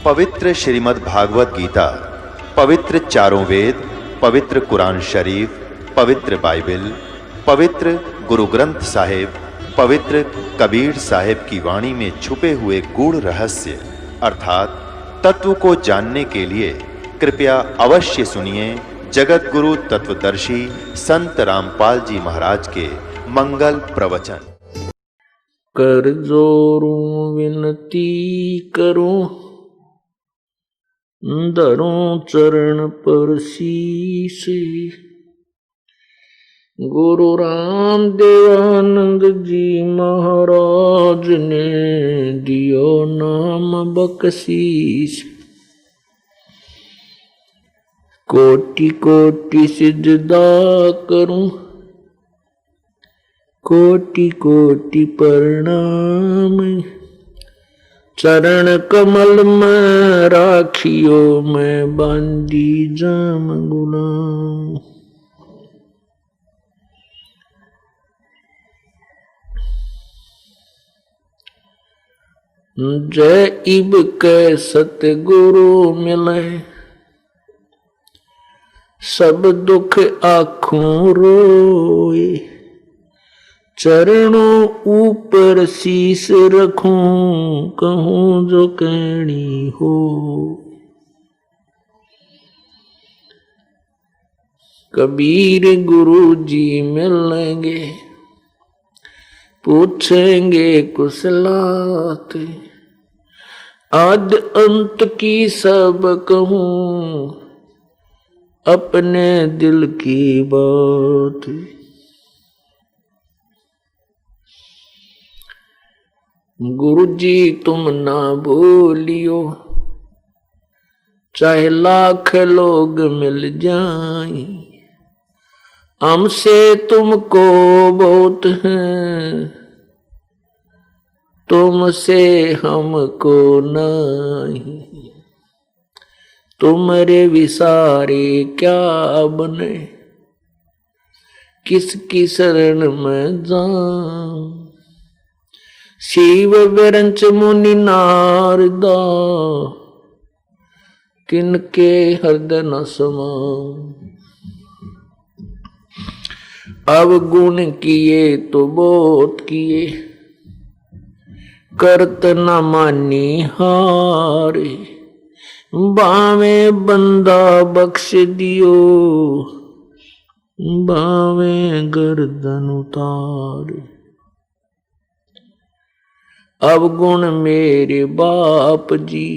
पवित्र श्रीमद् भागवत गीता, पवित्र चारों वेद, पवित्र कुरान शरीफ, पवित्र बाइबल, पवित्र गुरु ग्रंथ साहिब, पवित्र कबीर साहिब की वाणी में छुपे हुए गूढ़ रहस्य अर्थात तत्व को जानने के लिए कृपया अवश्य सुनिए जगत गुरु तत्वदर्शी संत रामपाल जी महाराज के मंगल प्रवचन। कर जोरूं विनती करूं, धरूं चरण पर शीश। गुरु राम देवानंद जी महाराज ने दियो नाम बख्शीश। कोटि कोटि सिजदा करूं, कोटि कोटि प्रणाम। चरण कमल में राखियो मैं बांधी जाम गुलाम। जय इब के सतगुरु मिले, सब दुख आँखों रोए। चरणों ऊपर शीश रखूं, कहूं जो कहनी हो। कबीर गुरु जी मिलेंगे, पूछेंगे कुशलात। आद अंत की सब कहूं, अपने दिल की बात। गुरु जी तुम ना भूलियो, चाहे लाख लोग मिल जाएं। हमसे तुमको बहुत है, तुमसे हमको नहीं। तुम्हारे विसारे क्या बने, किसकी शरण में जाऊं। शिव विरंच मुनि नारदा, किनके हृदय न समाऊं। अवगुण किए तो बहुत किए, करत न मानी हारे। बावे बंदा बख्श दियो, बावे गर्दन उतार। अवगुण मेरे बाप जी,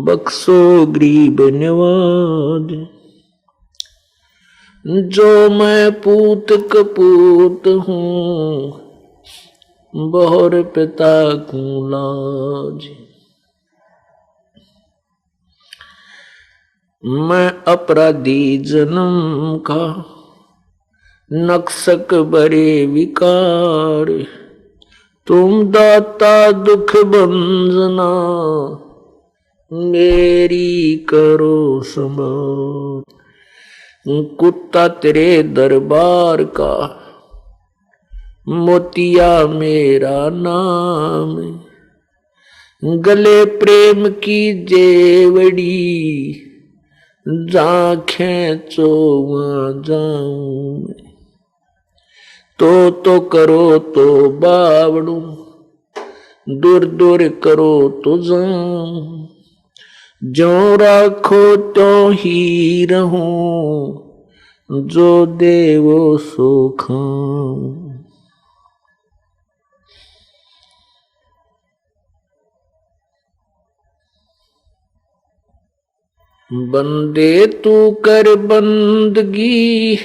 बख्शो गरीब निवाज। जो मैं पूत कपूत हूँ, बहुर पिता को लाज। मैं अपराधी जन्म का, नक्सक बरे विकार। तुम दाता दुख बंजना, मेरी करो संभाल। कुत्ता तेरे दरबार का, मोतिया मेरा नाम। गले प्रेम की जेवड़ी, जा खेचो वहां जाऊं। तो करो तो बावड़ू, दूर दूर करो तो जाऊं। जो राखो तो ही रहूं, जो देवो सो खाऊं। बंदे तू कर बंदगी,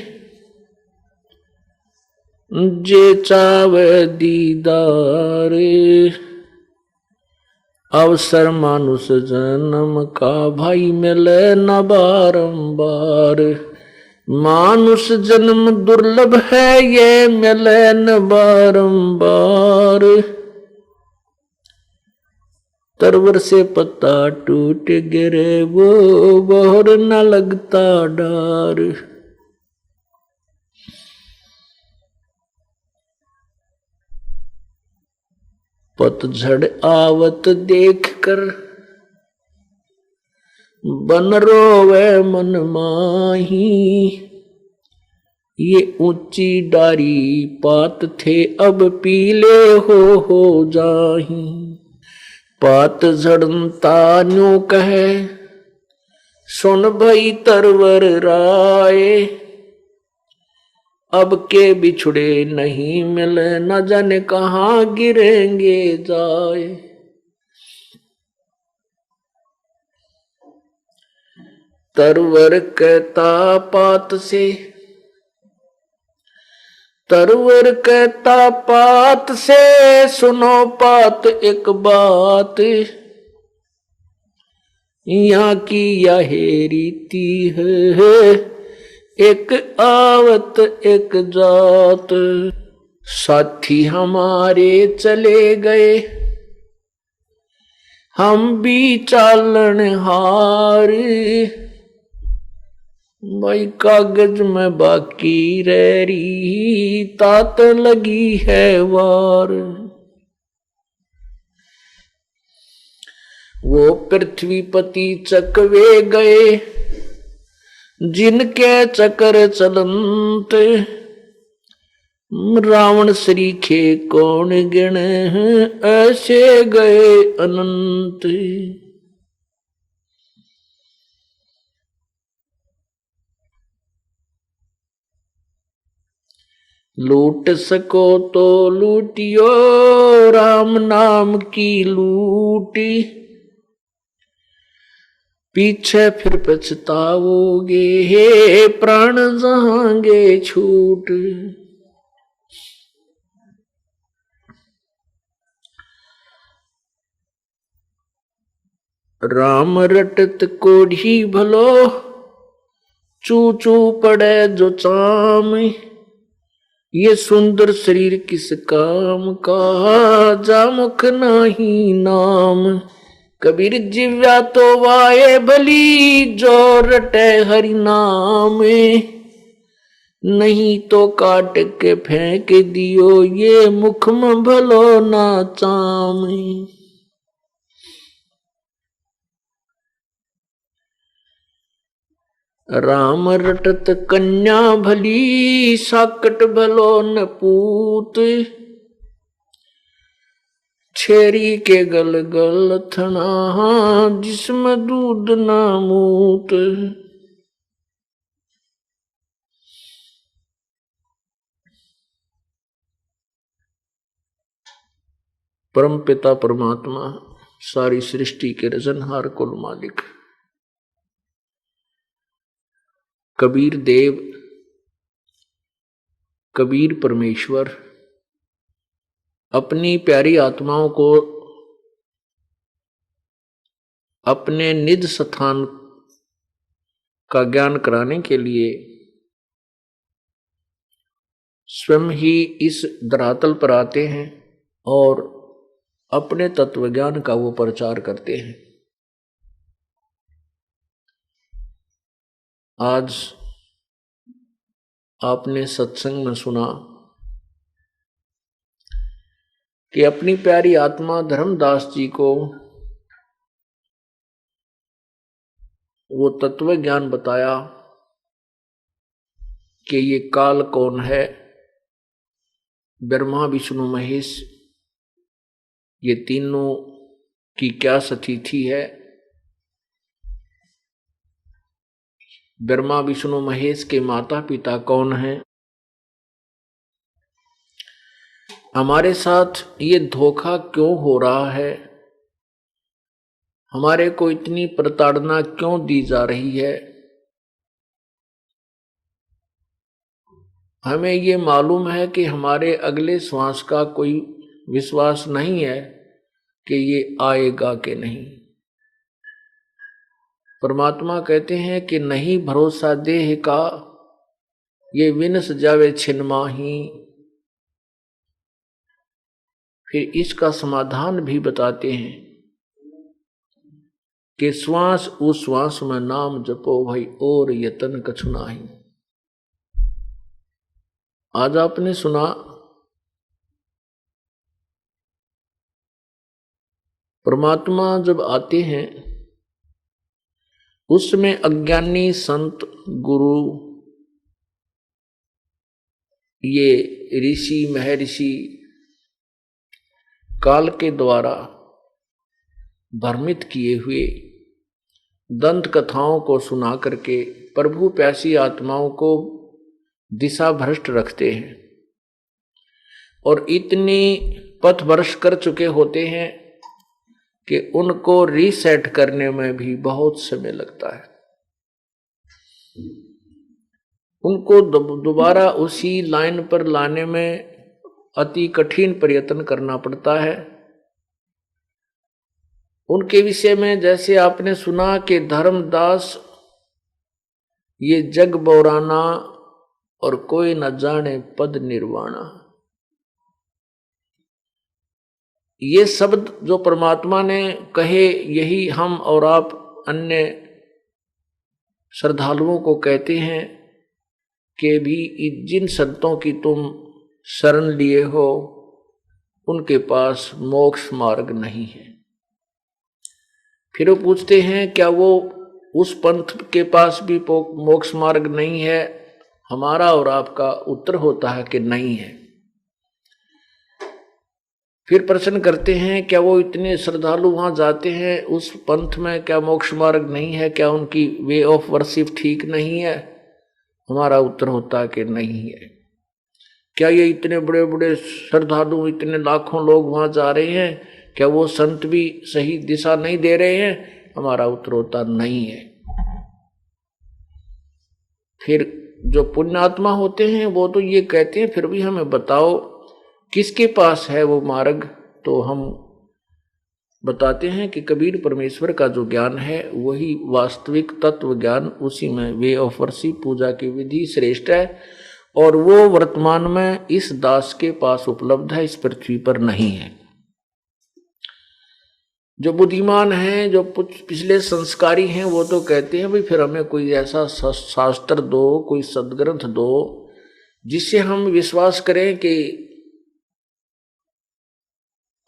जे चावे दीदार। अवसर मानुष जन्म का, भाई मिले न बारंबार। मानुष जन्म दुर्लभ है, ये मिले न बारंबार। तरवर से पत्ता टूट गिरे, वो बहुर न लगता डार। पतझड़ आवत देख कर बन रोवे मन माही। ये ऊंची डारी पात थे अब पीले हो जाही। पात झड़ता न्यू कहे सुन भई तरवर राय। अब के बिछड़े नहीं मिले न जाने कहाँ गिरेंगे जाए। तरवर कहता पात से, तरवर कहता पात से सुनो पात एक बात। यहाँ की यह रीति है एक आवत एक जात। साथी हमारे चले गए हम भी चालन हार। भाई कागज में बाकी रह रही तात लगी है वार। वो पृथ्वीपति चकवे गए जिनके चक्र चलंत। रावण श्रीखे कौन गिण ऐसे गए अनंत। लूट सको तो लूटियो राम नाम की लूटी। पीछे फिर पछताओगे हे प्राण जाएंगे छूट। राम रटत कोढ़ी भलो चू चू पड़े जो चाम। ये सुंदर शरीर किस काम का जा मुख नहीं नाम। कबीर जिव्या तो वाए भली जो रटे हरि नाम। नहीं तो काट के फेंक दियो ये मुख में भलो ना चाम। राम रटत कन्या भली साकट भलो न पूत। छेरी के गल गल थना जिसमें दूध ना मूत। परम पिता परमात्मा सारी सृष्टि के रचनहार कुल मालिक कबीर देव कबीर परमेश्वर अपनी प्यारी आत्माओं को अपने निज स्थान का ज्ञान कराने के लिए स्वयं ही इस धरातल पर आते हैं और अपने तत्व ज्ञान का वो प्रचार करते हैं। आज आपने सत्संग में सुना कि अपनी प्यारी आत्मा धर्मदास जी को वो तत्व ज्ञान बताया कि ये काल कौन है, ब्रह्मा विष्णु महेश ये तीनों की क्या स्थिति है, ब्रह्मा विष्णु महेश के माता पिता कौन हैं, हमारे साथ ये धोखा क्यों हो रहा है, हमारे को इतनी प्रताड़ना क्यों दी जा रही है। हमें ये मालूम है कि हमारे अगले श्वास का कोई विश्वास नहीं है कि ये आएगा कि नहीं। परमात्मा कहते हैं कि नहीं भरोसा देह का ये विनस जावे छिन माही। फिर इसका समाधान भी बताते हैं कि श्वास उस श्वास में नाम जपो भाई और यतन कछु नाही। आज आपने सुना परमात्मा जब आते हैं उसमें अज्ञानी संत गुरु, ये ऋषि महर्षि काल के द्वारा भ्रमित किए हुए दंत कथाओं को सुना करके प्रभु प्यासी आत्माओं को दिशा भ्रष्ट रखते हैं और इतनी पथ भ्रष्ट कर चुके होते हैं कि उनको रीसेट करने में भी बहुत समय लगता है। उनको दोबारा उसी लाइन पर लाने में अति कठिन प्रयत्न करना पड़ता है। उनके विषय में जैसे आपने सुना कि धर्मदास ये जग बौराना और कोई न जाने पद निर्वाणा, ये शब्द जो परमात्मा ने कहे यही हम और आप अन्य श्रद्धालुओं को कहते हैं कि भी जिन संतों की तुम शरण लिए हो उनके पास मोक्ष मार्ग नहीं है। फिर वो पूछते हैं क्या वो उस पंथ के पास भी मोक्ष मार्ग नहीं है? हमारा और आपका उत्तर होता है कि नहीं है। फिर प्रश्न करते हैं क्या वो इतने श्रद्धालु वहां जाते हैं उस पंथ में, क्या मोक्ष मार्ग नहीं है? क्या उनकी वे ऑफ वर्शिप ठीक नहीं है? हमारा उत्तर होता है कि नहीं है। क्या ये इतने बड़े बड़े श्रद्धालु, इतने लाखों लोग वहां जा रहे हैं, क्या वो संत भी सही दिशा नहीं दे रहे हैं? हमारा उत्तर होता नहीं है। फिर जो पुण्यात्मा होते हैं वो तो ये कहते हैं फिर भी हमें बताओ किसके पास है वो मार्ग? तो हम बताते हैं कि कबीर परमेश्वर का जो ज्ञान है वही वास्तविक तत्व ज्ञान, उसी में वे ऑफ वर्शिप पूजा की विधि श्रेष्ठ है और वो वर्तमान में इस दास के पास उपलब्ध है, इस पृथ्वी पर नहीं है। जो बुद्धिमान हैं, जो पिछले संस्कारी हैं, वो तो कहते हैं भाई फिर हमें कोई ऐसा शास्त्र दो, कोई सदग्रंथ दो जिससे हम विश्वास करें कि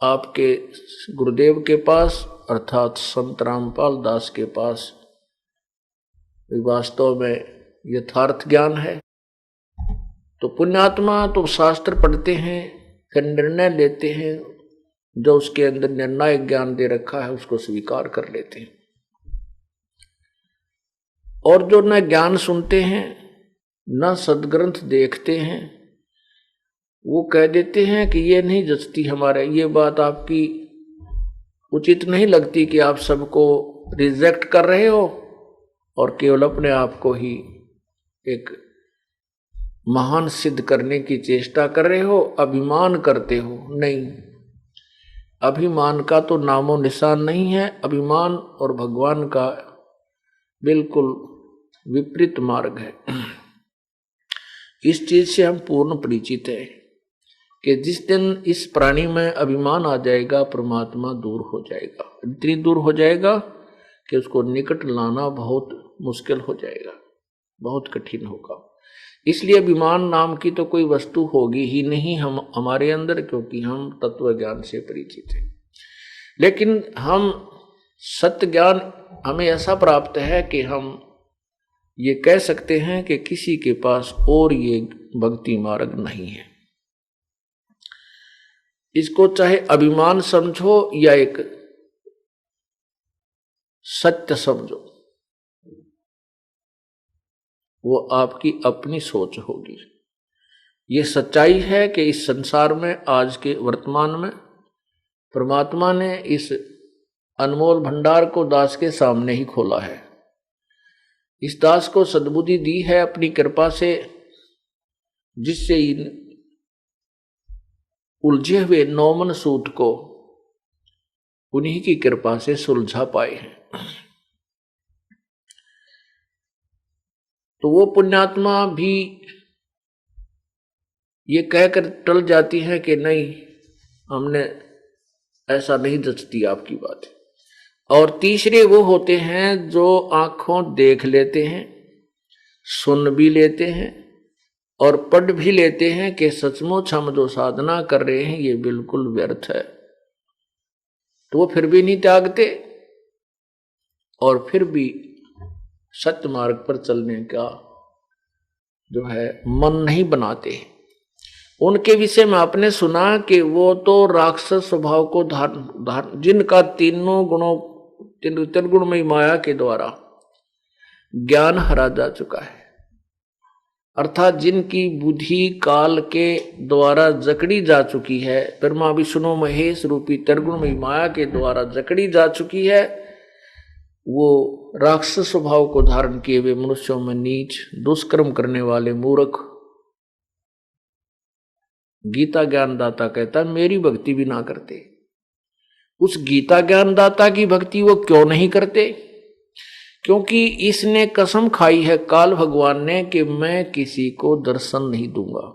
आपके गुरुदेव के पास अर्थात संत रामपाल दास के पास वास्तव में यथार्थ ज्ञान है। तो पुण्यात्मा तो शास्त्र पढ़ते हैं, फिर निर्णय लेते हैं, जो उसके अंदर निर्णायक ज्ञान दे रखा है उसको स्वीकार कर लेते हैं। और जो न ज्ञान सुनते हैं न सदग्रंथ देखते हैं, वो कह देते हैं कि ये नहीं जचती हमारे, ये बात आपकी उचित नहीं लगती कि आप सबको रिजेक्ट कर रहे हो और केवल अपने आप को ही एक महान सिद्ध करने की चेष्टा कर रहे हो, अभिमान करते हो। नहीं, अभिमान का तो नामो निशान नहीं है। अभिमान और भगवान का बिल्कुल विपरीत मार्ग है। इस चीज से हम पूर्ण परिचित हैं कि जिस दिन इस प्राणी में अभिमान आ जाएगा परमात्मा दूर हो जाएगा। इतनी दूर हो जाएगा कि उसको निकट लाना बहुत मुश्किल हो जाएगा, बहुत कठिन होगा। इसलिए अभिमान नाम की तो कोई वस्तु होगी ही नहीं हम हमारे अंदर, क्योंकि हम तत्व ज्ञान से परिचित हैं। लेकिन हम सत्य ज्ञान हमें ऐसा प्राप्त है कि हम ये कह सकते हैं कि किसी के पास और ये भक्ति मार्ग नहीं है। इसको चाहे अभिमान समझो या एक सत्य समझो, वो आपकी अपनी सोच होगी। ये सच्चाई है कि इस संसार में आज के वर्तमान में परमात्मा ने इस अनमोल भंडार को दास के सामने ही खोला है। इस दास को सद्बुद्धि दी है अपनी कृपा से, जिससे इन उलझे हुए नौमन सूत को उन्हीं की कृपा से सुलझा पाए हैं। तो वो पुण्यात्मा भी ये कहकर टल जाती है कि नहीं, हमने ऐसा नहीं जचती आपकी बात। और तीसरे वो होते हैं जो आंखों देख लेते हैं, सुन भी लेते हैं और पढ़ भी लेते हैं कि सचमुच हम जो साधना कर रहे हैं ये बिल्कुल व्यर्थ है, तो वो फिर भी नहीं त्यागते और फिर भी सत्य मार्ग पर चलने का जो है मन नहीं बनाते। उनके विषय में आपने सुना कि वो तो राक्षस स्वभाव को धारण जिनका तीनों गुणों त्रिगुणमयी माया के द्वारा ज्ञान हरा जा चुका है, अर्थात जिनकी बुद्धि काल के द्वारा जकड़ी जा चुकी है, ब्रह्मा विष्णु महेश रूपी त्रिगुणमयी माया के द्वारा जकड़ी जा चुकी है, वो राक्षस स्वभाव को धारण किए हुए मनुष्यों में नीच दुष्कर्म करने वाले मूर्ख। गीता ज्ञानदाता कहता है मेरी भक्ति भी ना करते। उस गीता ज्ञानदाता की भक्ति वो क्यों नहीं करते? क्योंकि इसने कसम खाई है काल भगवान ने कि मैं किसी को दर्शन नहीं दूंगा।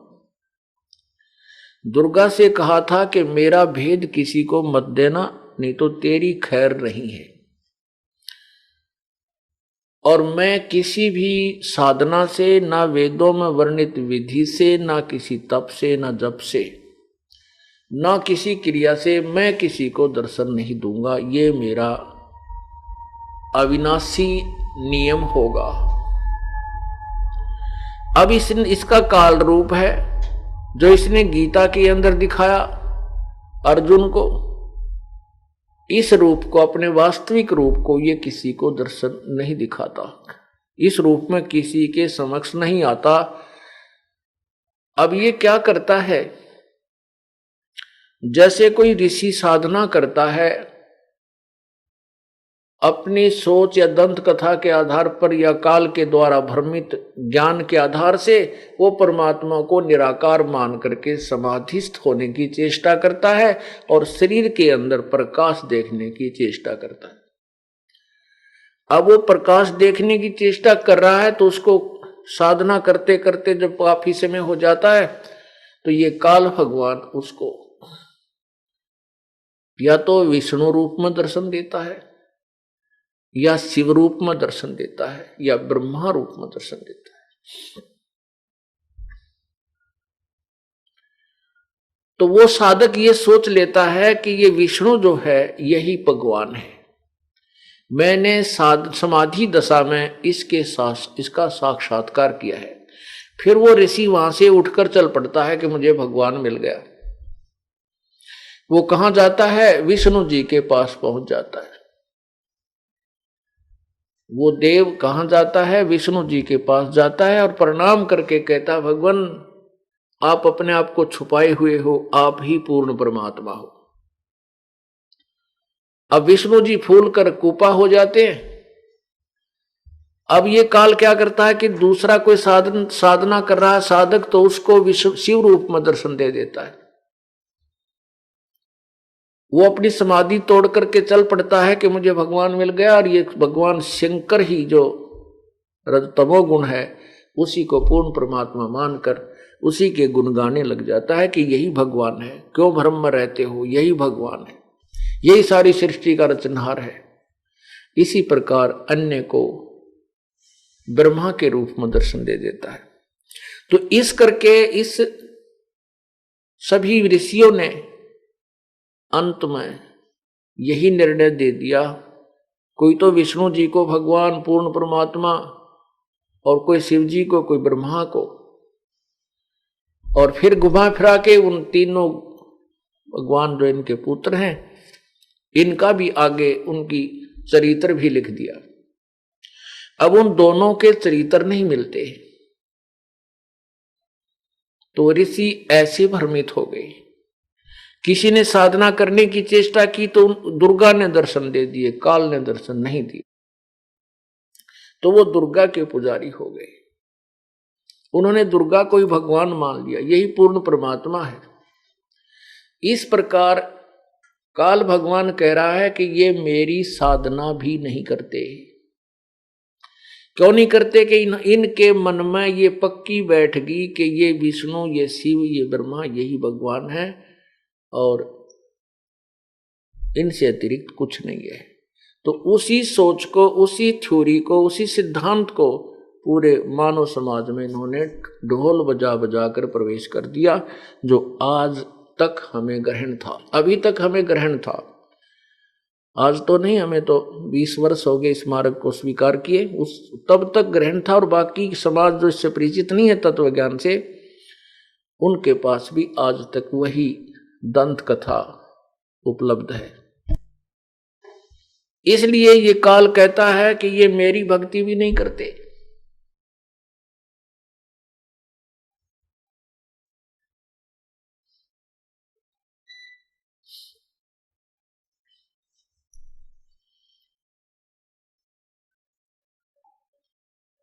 दुर्गा से कहा था कि मेरा भेद किसी को मत देना, नहीं तो तेरी खैर नहीं है। और मैं किसी भी साधना से, ना वेदों में वर्णित विधि से, ना किसी तप से, ना जप से, ना किसी क्रिया से मैं किसी को दर्शन नहीं दूंगा। ये मेरा अविनाशी नियम होगा। अब इसका काल रूप है जो इसने गीता के अंदर दिखाया अर्जुन को। इस रूप को, अपने वास्तविक रूप को, ये किसी को दर्शन नहीं दिखाता, इस रूप में किसी के समक्ष नहीं आता। अब ये क्या करता है? जैसे कोई ऋषि साधना करता है, अपनी सोच या दंत कथा के आधार पर या काल के द्वारा भ्रमित ज्ञान के आधार से वो परमात्मा को निराकार मान करके समाधिस्थ होने की चेष्टा करता है और शरीर के अंदर प्रकाश देखने की चेष्टा करता है। अब वो प्रकाश देखने की चेष्टा कर रहा है तो उसको साधना करते करते जब काफी समय हो जाता है तो ये काल भगवान उसको या तो विष्णु रूप में दर्शन देता है, या शिव रूप में दर्शन देता है, या ब्रह्मा रूप में दर्शन देता है। तो वो साधक ये सोच लेता है कि ये विष्णु जो है यही भगवान है। मैंने समाधि दशा में इसका साक्षात्कार किया है। फिर वो ऋषि वहां से उठकर चल पड़ता है कि मुझे भगवान मिल गया। वो कहां जाता है? विष्णु जी के पास पहुंच जाता है। वो देव कहां जाता है? विष्णु जी के पास जाता है और प्रणाम करके कहता, भगवान आप अपने आप को छुपाए हुए हो, आप ही पूर्ण परमात्मा हो। अब विष्णु जी फूल कर कुपा हो जाते हैं। अब ये काल क्या करता है कि दूसरा कोई साधना कर रहा है साधक, तो उसको शिव रूप में दर्शन दे देता है। वो अपनी समाधि तोड़ करके चल पड़ता है कि मुझे भगवान मिल गया, और ये भगवान शंकर ही जो रजतमो गुण है उसी को पूर्ण परमात्मा मानकर उसी के गुण गाने लग जाता है कि यही भगवान है, क्यों भ्रम में रहते हो, यही भगवान है, यही सारी सृष्टि का रचनहार है। इसी प्रकार अन्य को ब्रह्मा के रूप में दर्शन दे देता है। तो इस करके इस सभी ऋषियों ने अंत में यही निर्णय दे दिया, कोई तो विष्णु जी को भगवान पूर्ण परमात्मा, और कोई शिव जी को, कोई ब्रह्मा को, और फिर घुमा फिरा के उन तीनों भगवान जो इनके पुत्र हैं इनका भी आगे उनकी चरित्र भी लिख दिया। अब उन दोनों के चरित्र नहीं मिलते, तो ऋषि ऐसे भ्रमित हो गए। किसी ने साधना करने की चेष्टा की तो दुर्गा ने दर्शन दे दिए, काल ने दर्शन नहीं दिए, तो वो दुर्गा के पुजारी हो गए। उन्होंने दुर्गा को ही भगवान मान लिया, यही पूर्ण परमात्मा है। इस प्रकार काल भगवान कह रहा है कि ये मेरी साधना भी नहीं करते। क्यों नहीं करते? कि इनके मन में ये पक्की बैठ गई कि ये विष्णु, ये शिव, ये ब्रह्मा यही भगवान है और इनसे अतिरिक्त कुछ नहीं है। तो उसी सोच को, उसी थ्योरी को, उसी सिद्धांत को पूरे मानव समाज में इन्होंने ढोल बजा बजा कर प्रवेश कर दिया, जो आज तक हमें ग्रहण था, अभी तक हमें ग्रहण था। आज तो नहीं, हमें तो 20 वर्ष हो गए इस मार्ग को स्वीकार किए, उस तब तक ग्रहण था। और बाकी समाज जो इससे परिचित नहीं है तत्व ज्ञान से, उनके पास भी आज तक वही दंत कथा उपलब्ध है। इसलिए ये काल कहता है कि ये मेरी भक्ति भी नहीं करते।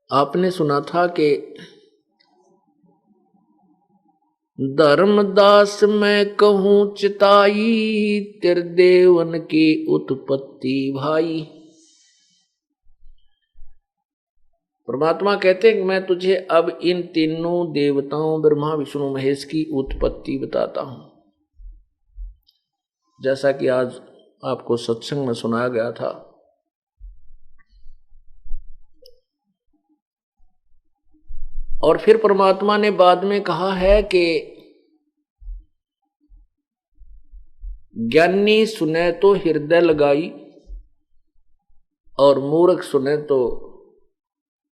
आपने सुना था कि धर्मदास मैं कहूं चिताई, तेरे देवन की उत्पत्ति भाई। परमात्मा कहते हैं कि मैं तुझे अब इन तीनों देवताओं ब्रह्मा विष्णु महेश की उत्पत्ति बताता हूं। जैसा कि आज आपको सत्संग में सुनाया गया था, और फिर परमात्मा ने बाद में कहा है कि ज्ञानी सुने तो हृदय लगाई, और मूर्ख सुने तो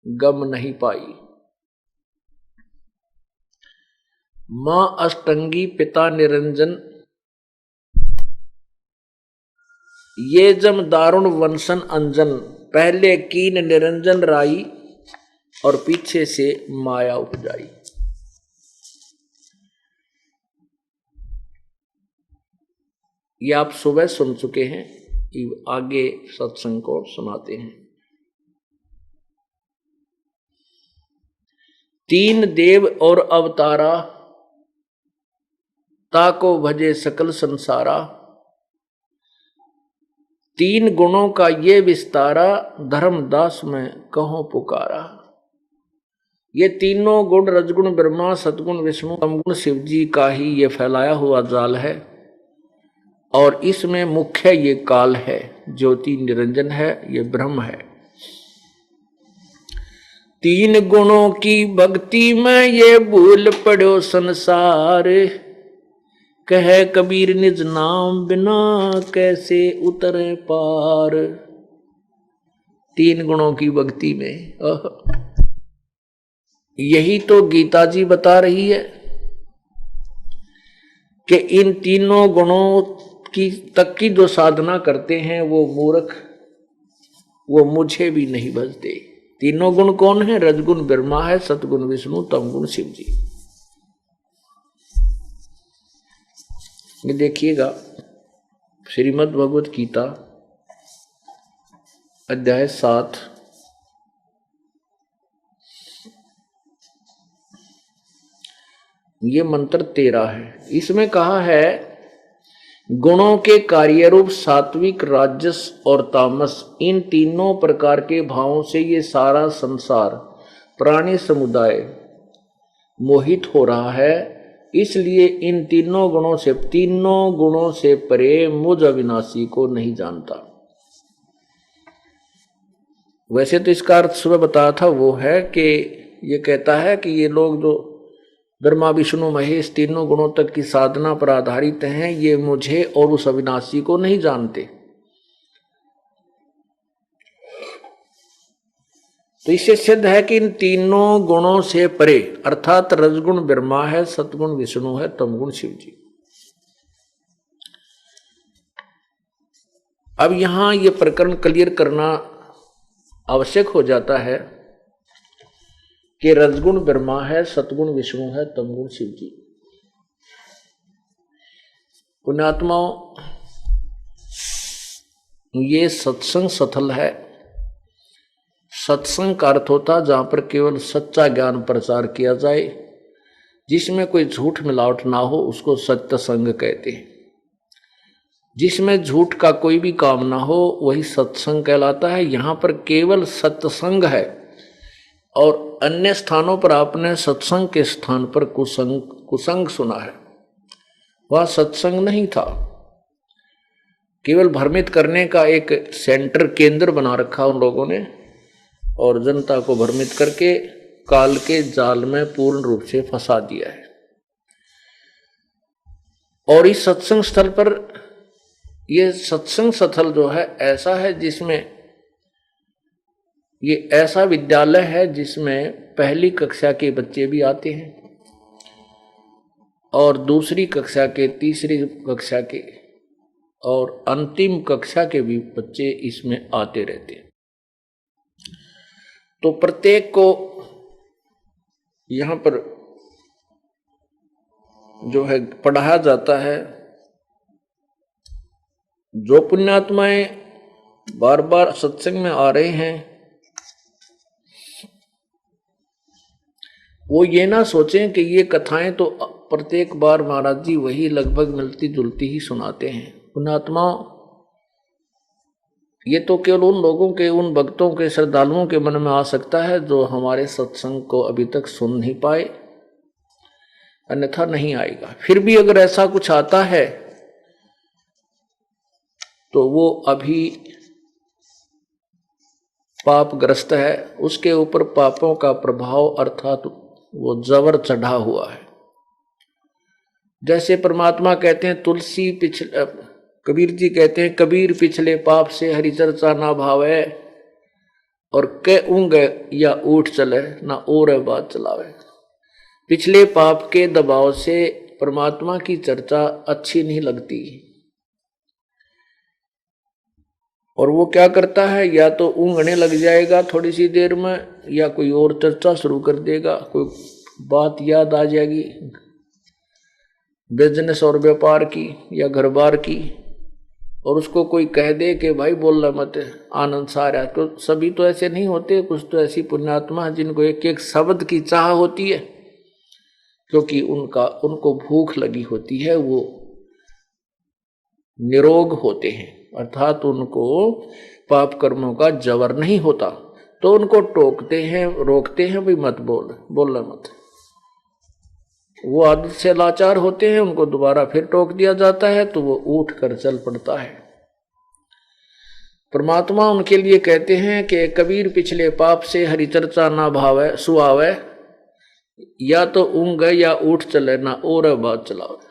गम नहीं पाई। मां अष्टंगी पिता निरंजन, ये जम दारुण वंशन अंजन। पहले कीन निरंजन राई, और पीछे से माया उपजाई। ये आप सुबह सुन चुके हैं, आगे सत्संग को सुनाते हैं। तीन देव और अवतारा, ताको भजे सकल संसारा। तीन गुणों का ये विस्तारा, धर्मदास में कहो पुकारा। ये तीनों गुण रजगुण ब्रह्मा, सतगुण विष्णु, तमगुण शिव जी का ही ये फैलाया हुआ जाल है। और इसमें मुख्य ये काल है, ज्योति निरंजन है, ये ब्रह्म है। तीन गुणों की भक्ति में ये भूल पड़ो संसार, कहे कबीर निज नाम बिना कैसे उतरे पार। तीन गुणों की भक्ति में, यही तो गीता जी बता रही है कि इन तीनों गुणों की तक की जो साधना करते हैं वो मूर्ख, वो मुझे भी नहीं भजते। तीनों गुण कौन है? रजगुण ब्रह्मा है, सतगुण विष्णु, तमगुण शिव जी। ये देखिएगा श्रीमद् भगवत गीता अध्याय 7, ये मंत्र 13 है। इसमें कहा है गुणों के कार्य रूप सात्विक, राजस और तामस, इन तीनों प्रकार के भावों से ये सारा संसार प्राणी समुदाय मोहित हो रहा है। इसलिए इन तीनों गुणों से परे मुझ अविनाशी को नहीं जानता। वैसे तो इसका अर्थ सुबह बताया था, वो है कि ये कहता है कि ये लोग जो ब्रह्मा विष्णु महेश तीनों गुणों तक की साधना पर आधारित हैं, ये मुझे और उस अविनाशी को नहीं जानते। तो इससे सिद्ध है कि इन तीनों गुणों से परे, अर्थात रजगुण ब्रह्मा है, सतगुण विष्णु है, तमगुण शिव जी। अब यहां ये प्रकरण क्लियर करना आवश्यक हो जाता है कि रजगुण ब्रह्मा है, सतगुण विष्णु है, तमगुण शिव जी। पुण्यात्माओं, ये सत्संग स्थल है। सत्संग का अर्थ होता जहां पर केवल सच्चा ज्ञान प्रचार किया जाए, जिसमें कोई झूठ मिलावट ना हो, उसको सत्य संग कहते हैं। जिसमें झूठ का कोई भी काम ना हो, वही सत्संग कहलाता है। यहां पर केवल सत्संग है, और अन्य स्थानों पर आपने सत्संग के स्थान पर कुसंग सुना है। वह सत्संग नहीं था, केवल भ्रमित करने का एक सेंटर, केंद्र बना रखा उन लोगों ने, और जनता को भ्रमित करके काल के जाल में पूर्ण रूप से फंसा दिया है। और इस सत्संग स्थल पर ये सत्संग स्थल जो है ऐसा है जिसमें, ये ऐसा विद्यालय है जिसमें पहली कक्षा के बच्चे भी आते हैं और दूसरी कक्षा के, तीसरी कक्षा के और अंतिम कक्षा के भी बच्चे इसमें आते रहते हैं। तो प्रत्येक को यहाँ पर जो है पढ़ाया जाता है। जो पुण्यात्माएं बार बार सत्संग में आ रहे हैं वो ये ना सोचें कि ये कथाएं तो प्रत्येक बार महाराज जी वही लगभग मिलती जुलती ही सुनाते हैं। पुण्यात्मा, ये तो केवल उन लोगों के, उन भक्तों के, श्रद्धालुओं के मन में आ सकता है जो हमारे सत्संग को अभी तक सुन नहीं पाए, अन्यथा नहीं आएगा। फिर भी अगर ऐसा कुछ आता है तो वो अभी पापग्रस्त है, उसके ऊपर पापों का प्रभाव अर्थात वो जबर चढ़ा हुआ है। जैसे परमात्मा कहते हैं तुलसी पिछले, कबीर जी कहते हैं कबीर पिछले पाप से हरि चर्चा ना भावे, और के ऊँग या उठ चले ना और बात चलावे। पिछले पाप के दबाव से परमात्मा की चर्चा अच्छी नहीं लगती और वो क्या करता है, या तो ऊँगने लग जाएगा थोड़ी सी देर में, या कोई और चर्चा शुरू कर देगा, कोई बात याद आ जाएगी बिजनेस और व्यापार की या घर बार की, और उसको कोई कह दे कि भाई बोलना मत, आनंद सा रहा। तो सभी तो ऐसे नहीं होते, कुछ तो ऐसी पुण्यात्मा जिनको एक एक शब्द की चाह होती है, क्योंकि उनको भूख लगी होती है, वो निरोग होते हैं, अर्थात उनको पाप कर्मों का जबर नहीं होता, तो उनको टोकते हैं, रोकते हैं, भाई मत बोलना मत। वो आदत से लाचार होते हैं, उनको दोबारा फिर टोक दिया जाता है तो वो उठ कर चल पड़ता है। परमात्मा उनके लिए कहते हैं कि कबीर पिछले पाप से हरि चर्चा ना भावे सुहावे, या तो ऊँग या उठ चले ना और बात चलावे।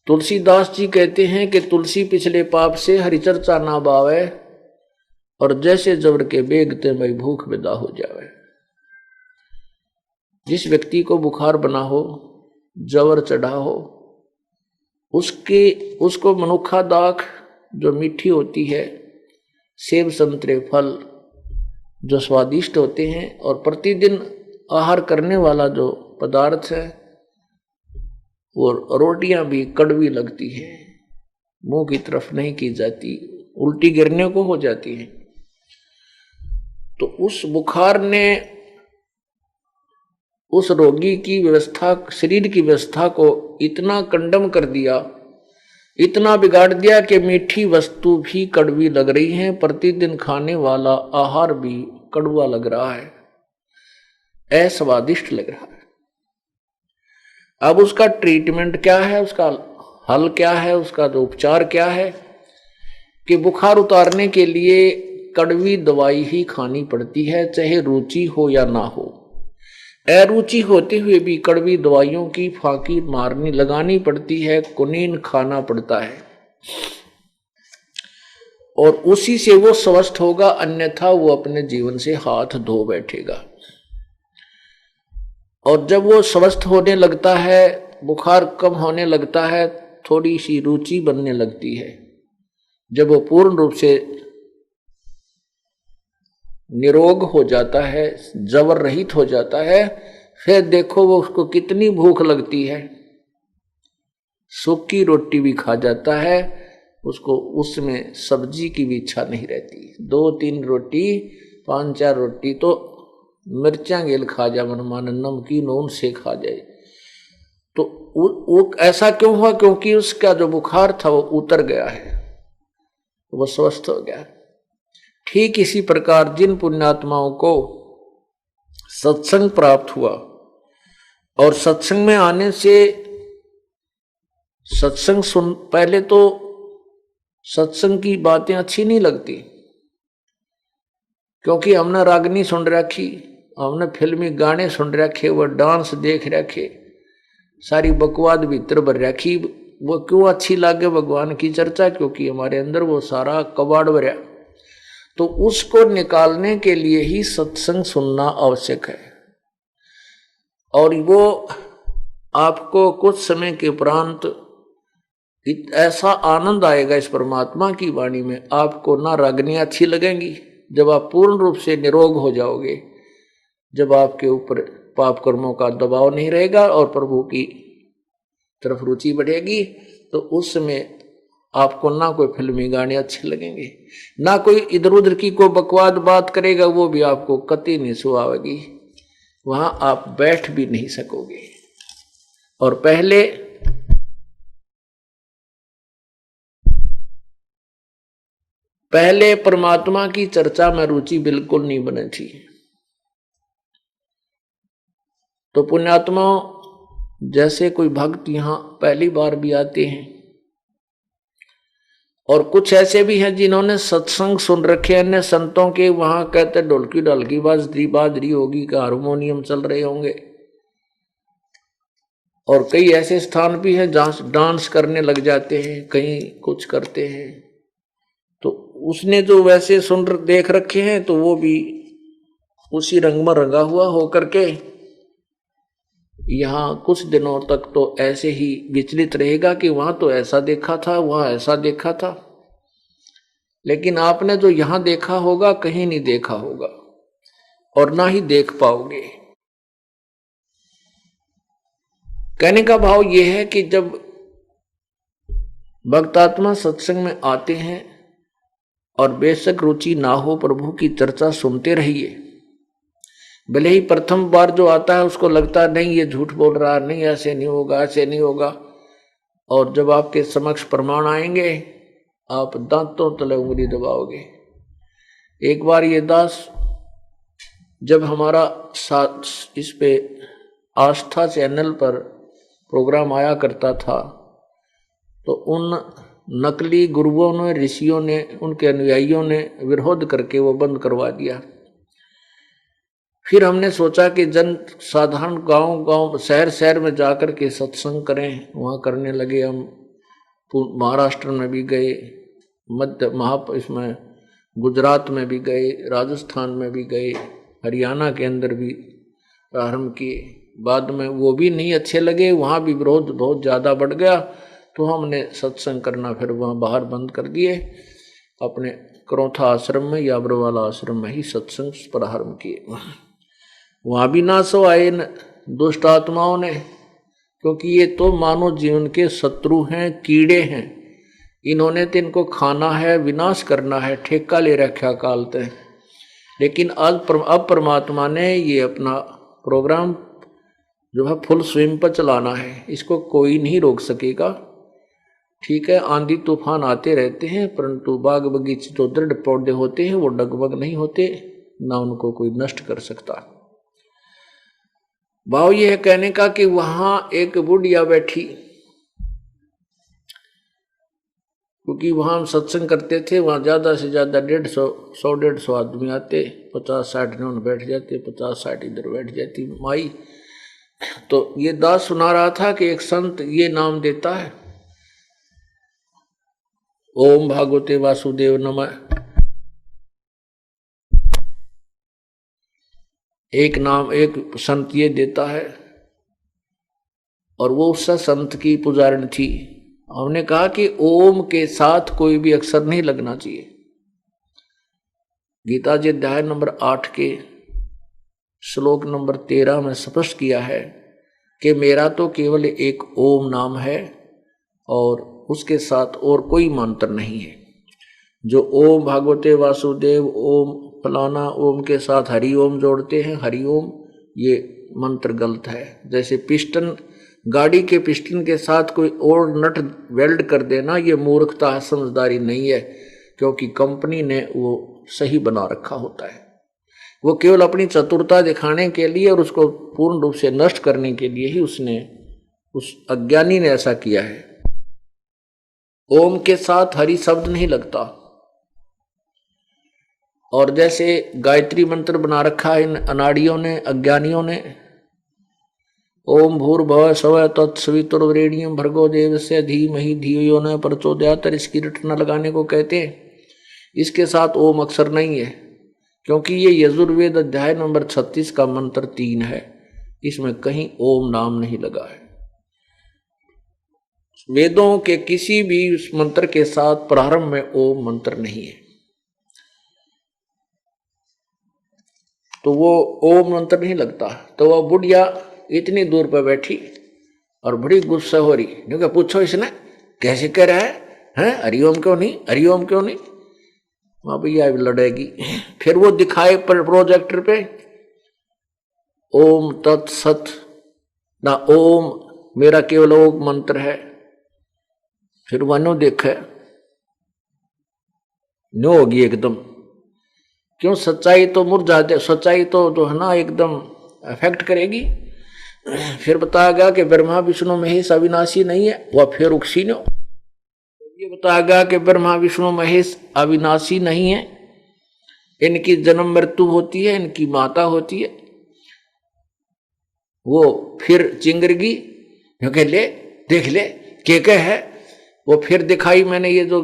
तुलसीदास जी कहते हैं कि तुलसी पिछले पाप से हरि चर्चा ना भावे, और जैसे जबर के बेगते में भूख विदा हो जावे। जिस व्यक्ति को बुखार बना हो, जबर चढ़ा हो, उसको मनुखा दाख जो मीठी होती है, सेब संतरे फल जो स्वादिष्ट होते हैं, और प्रतिदिन आहार करने वाला जो पदार्थ है वो रोटियां भी कड़वी लगती है, मुंह की तरफ नहीं की जाती, उल्टी गिरने को हो जाती है। तो उस बुखार ने उस रोगी की व्यवस्था, शरीर की व्यवस्था को इतना कंडम कर दिया, इतना बिगाड़ दिया कि मीठी वस्तु भी कड़वी लग रही है, प्रतिदिन खाने वाला आहार भी कड़वा लग रहा है, अस्वादिष्ट लग रहा है। अब उसका ट्रीटमेंट क्या है, उसका हल क्या है, उसका जो उपचार क्या है कि बुखार उतारने के लिए कड़वी दवाई ही खानी पड़ती है, चाहे रुचि हो या ना हो। अरुचि होते हुए भी कड़वी दवाइयों की फांकी लगानी पड़ती है, कुनीन खाना पड़ता है, और उसी से वो स्वस्थ होगा, अन्यथा वो अपने जीवन से हाथ धो बैठेगा। और जब वो स्वस्थ होने लगता है, बुखार कम होने लगता है, थोड़ी सी रुचि बनने लगती है, जब वो पूर्ण रूप से निरोग हो जाता है, जबर रहित हो जाता है, फिर देखो वो उसको कितनी भूख लगती है, सूखी रोटी भी खा जाता है, उसको उसमें सब्जी की भी इच्छा नहीं रहती। 2-3 रोटी 5-4 रोटी तो मिर्चा गेल खा जा, मन नमकीन ऊन से खा जाए। तो वो ऐसा क्यों हुआ? क्योंकि उसका जो बुखार था वो उतर गया है, वो स्वस्थ हो गया। ठीक इसी प्रकार जिन पुण्यात्माओं को सत्संग प्राप्त हुआ, और सत्संग में आने से पहले तो सत्संग की बातें अच्छी नहीं लगती, क्योंकि हमने रागनी सुन रखी, हमने फिल्मी गाने सुन रखे, वो डांस देख रखे, सारी बकवाद भीतर भर रखी। वो क्यों अच्छी लागे भगवान की चर्चा? क्योंकि हमारे अंदर वो सारा कबाड़ भरा। तो उसको निकालने के लिए ही सत्संग सुनना आवश्यक है। और वो आपको कुछ समय के उपरांत ऐसा आनंद आएगा इस परमात्मा की वाणी में, आपको ना रागनियां अच्छी लगेंगी। जब आप पूर्ण रूप से निरोग हो जाओगे, जब आपके ऊपर पाप कर्मों का दबाव नहीं रहेगा और प्रभु की तरफ रुचि बढ़ेगी, तो उस समय आपको ना कोई फिल्मी गाने अच्छे लगेंगे, ना कोई इधर उधर की कोई बकवाद बात करेगा, वो भी आपको कतई नहीं सुहावेगी। वहां आप बैठ भी नहीं सकोगे। और पहले परमात्मा की चर्चा में रुचि बिल्कुल नहीं बनी थी। तो पुण्यात्मा जैसे कोई भक्त यहां पहली बार भी आते हैं, और कुछ ऐसे भी हैं जिन्होंने सत्संग सुन रखे अन्य संतों के, वहां कहते ढोलकी ढोलकी बाजरी होगी का हारमोनियम चल रहे होंगे। और कई ऐसे स्थान भी हैं जहां डांस करने लग जाते हैं, कहीं कुछ करते हैं। तो उसने जो वैसे देख रखे हैं, तो वो भी उसी रंग में रंगा हुआ होकर के यहाँ कुछ दिनों तक तो ऐसे ही विचलित रहेगा कि वहां तो ऐसा देखा था, वहां ऐसा देखा था। लेकिन आपने जो यहां देखा होगा कहीं नहीं देखा होगा, और ना ही देख पाओगे। कहने का भाव यह है कि जब भक्तात्मा सत्संग में आते हैं और बेशक रुचि ना हो, प्रभु की चर्चा सुनते रहिए। भले ही प्रथम बार जो आता है उसको लगता है नहीं ये झूठ बोल रहा, नहीं ऐसे नहीं होगा, ऐसे नहीं होगा। और जब आपके समक्ष प्रमाण आएंगे, आप दांतों तले उंगली दबाओगे। एक बार ये दास जब हमारा साथ इस पे आस्था चैनल पर प्रोग्राम आया करता था, तो उन नकली गुरुओं ने, ऋषियों ने, उनके अनुयायियों ने विरोध करके वो बंद करवा दिया। फिर हमने सोचा कि जन साधारण गांव शहर में जाकर के सत्संग करें। वहाँ करने लगे। हम महाराष्ट्र में भी गए, इसमें गुजरात में भी गए, राजस्थान में भी गए, हरियाणा के अंदर भी प्रारंभ किए। बाद में वो भी नहीं अच्छे लगे, वहाँ भी विरोध बहुत ज़्यादा बढ़ गया। तो हमने सत्संग करना फिर वहाँ बाहर बंद कर दिए। अपने करौथा आश्रम में या अब्रवाला आश्रम में ही सत्संग प्रारंभ किए। वहाँ भी ना सो आए दुष्ट आत्माओं ने, क्योंकि ये तो मानव जीवन के शत्रु हैं, कीड़े हैं। इन्होंने तो इनको खाना है, विनाश करना है, ठेका ले रखा काल तक। लेकिन अब परमात्मा ने ये अपना प्रोग्राम जो है फुल स्विंग पर चलाना है, इसको कोई नहीं रोक सकेगा। ठीक है, आंधी तूफान आते रहते हैं, परंतु बाग बगीचे तो दृढ़ पौधे होते हैं, वो डगमग नहीं होते, ना उनको कोई नष्ट कर सकता। भाव यह है कहने का कि वहां एक बुढ़िया बैठी, क्योंकि वहां हम सत्संग करते थे, वहां ज्यादा से ज्यादा 150 आदमी आते, 50-60 जन बैठ जाते, 50-60 इधर बैठ जाती माई। तो ये दास सुना रहा था कि एक संत ये नाम देता है, ओम भागवते वासुदेव नमः। एक नाम एक संत ये देता है, और वो उस संत की पुजारिण थी। हमने कहा कि ओम के साथ कोई भी अक्षर नहीं लगना चाहिए। गीता जी अध्याय नंबर 8 के श्लोक नंबर 13 में स्पष्ट किया है कि मेरा तो केवल एक ओम नाम है, और उसके साथ और कोई मंत्र नहीं है। जो ओम भागवते वासुदेव, ओम फलाना, ओम के साथ हरि ओम जोड़ते हैं, हरि ओम, ये मंत्र गलत है। जैसे पिस्टन, गाड़ी के पिस्टन के साथ कोई और नट वेल्ड कर देना, ये मूर्खता है, समझदारी नहीं है, क्योंकि कंपनी ने वो सही बना रखा होता है। वो केवल अपनी चतुरता दिखाने के लिए और उसको पूर्ण रूप से नष्ट करने के लिए ही उस अज्ञानी ने ऐसा किया है। ओम के साथ हरि शब्द नहीं लगता। और जैसे गायत्री मंत्र बना रखा है इन अनाड़ियों ने, अज्ञानियों ने, ओम भूर्भुवः स्वः तत्सवितुर्वरेण्यं भर्गो देवस्य धीमहि धियो यो न प्रचोदयात्। इसकी रटना लगाने को कहते हैं। इसके साथ ओम अक्षर नहीं है, क्योंकि ये यजुर्वेद अध्याय नंबर 36 का मंत्र 3 है, इसमें कहीं ओम नाम नहीं लगा है। वेदों के किसी भी उस मंत्र के साथ प्रारंभ में ओम मंत्र नहीं है, तो वो ओम मंत्र नहीं लगता। तो वह बुढ़िया इतनी दूर पर बैठी और बड़ी गुस्सा हो रही, क्योंकि पूछो इसने कैसे कह रहा है, हरिओम क्यों नहीं, हरिओम क्यों नहीं। वहां भैया लड़ेगी। फिर वो दिखाए पर प्रोजेक्टर पे ओम तत्सत ना, ओम मेरा केवल ओम मंत्र है। फिर वनो देखे नो होगी एकदम, क्यों सच्चाई तो मुरझा दे, सच्चाई तो है ना एकदम अफेक्ट करेगी। फिर बताया गया कि ब्रह्मा विष्णु महेश अविनाशी नहीं है, वह फिर उक्सीनो। ये बताया गया कि ब्रह्मा विष्णु महेश अविनाशी नहीं है, इनकी जन्म मृत्यु होती है, इनकी माता होती है। वो फिर चिंगरगी क्योंकि ले देख ले के है। वो फिर दिखाई मैंने ये जो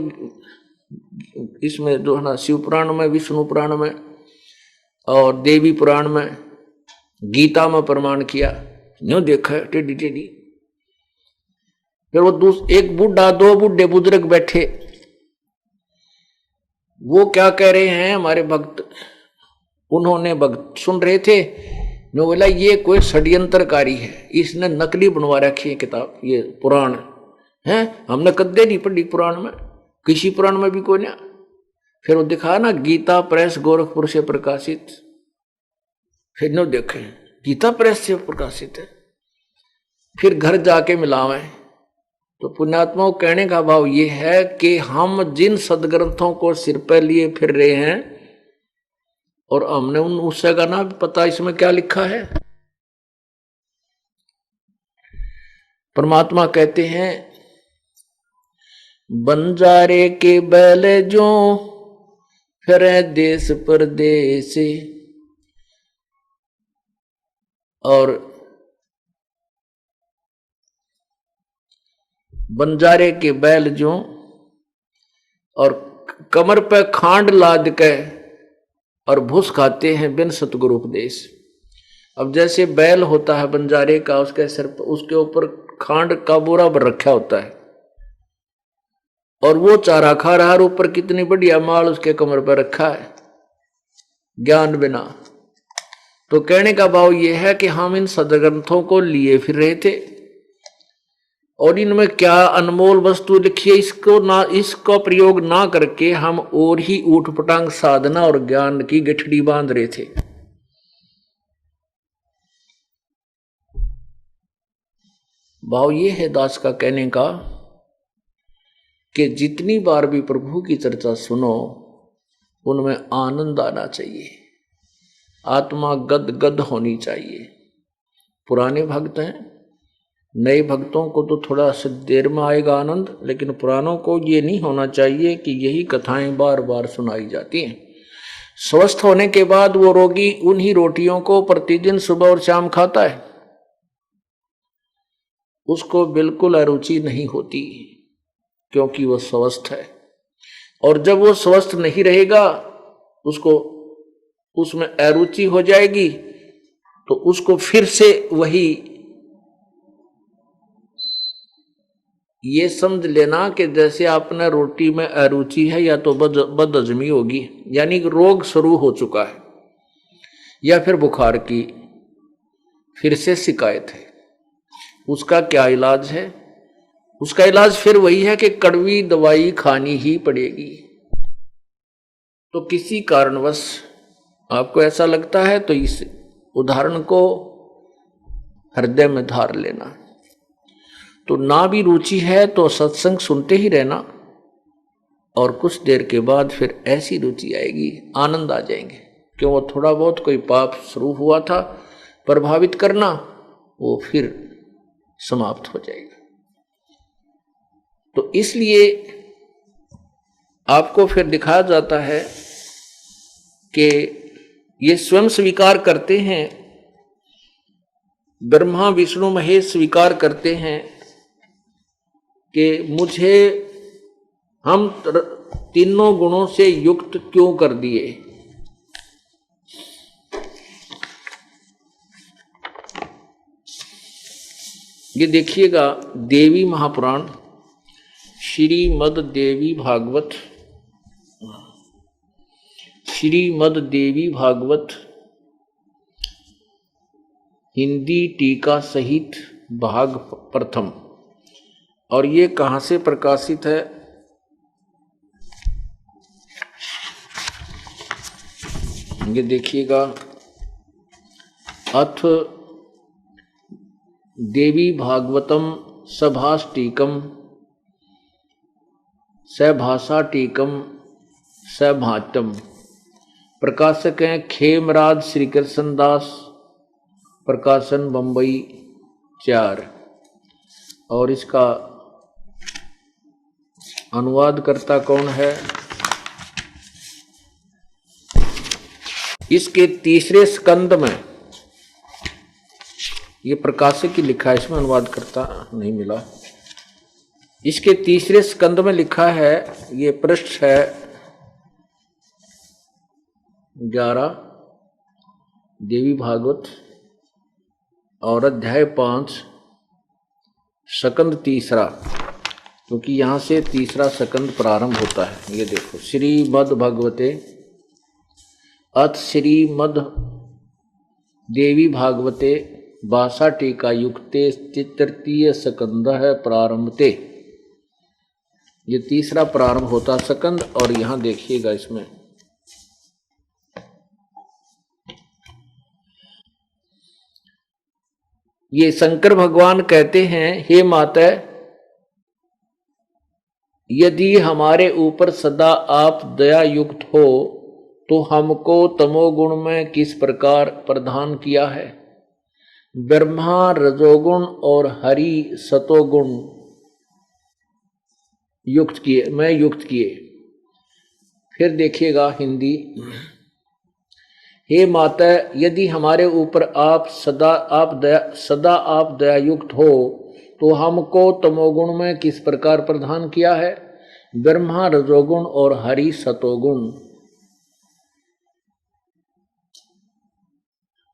इसमें जो है ना शिव पुराण में, विष्णु पुराण में और देवी पुराण में, गीता में प्रमाण किया, न्यों देखा टेढ़ी टेढ़ी। फिर वो एक बूढ़ा, 2 बूढ़े बुजुर्ग बैठे, वो क्या कह रहे हैं हमारे भक्त, उन्होंने भक्त सुन रहे थे। नो बोला ये कोई षड्यंत्रकारी है, इसने नकली बनवा रखी है किताब, ये पुराण है, हमने कदे नहीं पढ़ी पुराण में, किसी पुराण में भी कोई नहीं। फिर वो दिखा ना गीता प्रेस गोरखपुर से प्रकाशित, फिर नो देखे गीता प्रेस से प्रकाशित है। फिर घर जाके मिलावे। तो पुण्यात्माओं कहने का भाव ये है कि हम जिन सदग्रंथों को सिर पर लिए फिर रहे हैं और हमने उन उससे का ना पता इसमें क्या लिखा है। परमात्मा कहते हैं बंजारे के बैल जो फिरे देश परदेश, और बंजारे के बैल जो और कमर पे खांड लाद के और भूस खाते हैं बिन सतगुरु उपदेश। अब जैसे बैल होता है बंजारे का, उसके सिर पर उसके ऊपर खांड का बोरा भर रखा होता है और वो चारा खा रहा है, ऊपर कितनी बढ़िया माल उसके कमर पर रखा है ज्ञान बिना। तो कहने का भाव यह है कि हम इन सदग्रंथों को लिए फिर रहे थे और इनमें क्या अनमोल वस्तु लिखी है, इसको प्रयोग ना करके हम और ही ऊट पटांग साधना और ज्ञान की गठड़ी बांध रहे थे। भाव ये है दास का कहने का कि जितनी बार भी प्रभु की चर्चा सुनो उनमें आनंद आना चाहिए, आत्मा गद गद होनी चाहिए। पुराने भक्त हैं, नए भक्तों को तो थोड़ा सा देर में आएगा आनंद, लेकिन पुरानों को ये नहीं होना चाहिए कि यही कथाएं बार बार सुनाई जाती हैं। स्वस्थ होने के बाद वो रोगी उन्हीं रोटियों को प्रतिदिन सुबह और शाम खाता है, उसको बिल्कुल अरुचि नहीं होती क्योंकि वो स्वस्थ है। और जब वो स्वस्थ नहीं रहेगा, उसको उसमें अरुचि हो जाएगी, तो उसको फिर से वही ये समझ लेना कि जैसे आपने रोटी में अरुचि है या तो बदहजमी होगी, यानी कि रोग शुरू हो चुका है, या फिर बुखार की फिर से शिकायत है। उसका क्या इलाज है? उसका इलाज फिर वही है कि कड़वी दवाई खानी ही पड़ेगी। तो किसी कारणवश आपको ऐसा लगता है तो इस उदाहरण को हृदय में धार लेना। तो ना भी रुचि है तो सत्संग सुनते ही रहना, और कुछ देर के बाद फिर ऐसी रुचि आएगी, आनंद आ जाएंगे। क्यों? वो थोड़ा बहुत कोई पाप शुरू हुआ था प्रभावित करना, वो फिर समाप्त हो जाएगा। तो इसलिए आपको फिर दिखाया जाता है कि ये स्वयं स्वीकार करते हैं ब्रह्मा विष्णु महेश स्वीकार करते हैं कि मुझे हम तीनों गुणों से युक्त क्यों कर दिए। ये देखिएगा देवी महापुराण श्रीमद् देवी भागवत, श्रीमद् देवी भागवत हिंदी टीका सहित भाग प्रथम। और ये कहाँ से प्रकाशित है? ये देखिएगा अथ देवी भागवतम सभाष्टीकम सभाषा टीकम सभाटम। प्रकाशक हैं खेमराज श्री कृष्ण दास, प्रकाशन बंबई 4। और इसका अनुवाद करता कौन है? इसके तीसरे स्कंद में, ये प्रकाशक की लिखा है, इसमें अनुवाद करता नहीं मिला। इसके तीसरे स्कंद में लिखा है, ये पृष्ठ है 11 देवी भागवत और अध्याय 5 स्कंद तीसरा, क्योंकि यहां से तीसरा स्कंद प्रारंभ होता है। ये देखो श्रीमद् भगवते अथ श्रीमद् देवी भागवते भाषा टीका युक्ते तृतीय स्कंद है प्रारंभते। ये तीसरा प्रारंभ होता स्कंद। और यहां देखिएगा इसमें ये शंकर भगवान कहते हैं, हे माता, यदि हमारे ऊपर सदा आप दया युक्त हो तो हमको तमोगुण में किस प्रकार प्रदान किया है। ब्रह्मा रजोगुण और हरि सतोगुण युक्त किए, मैं युक्त किए। फिर देखिएगा हिंदी, हे माता, यदि हमारे ऊपर आप सदा आप दया युक्त हो तो हमको तमोगुण में किस प्रकार प्रदान किया है। ब्रह्मा रजोगुण और हरि सतोगुण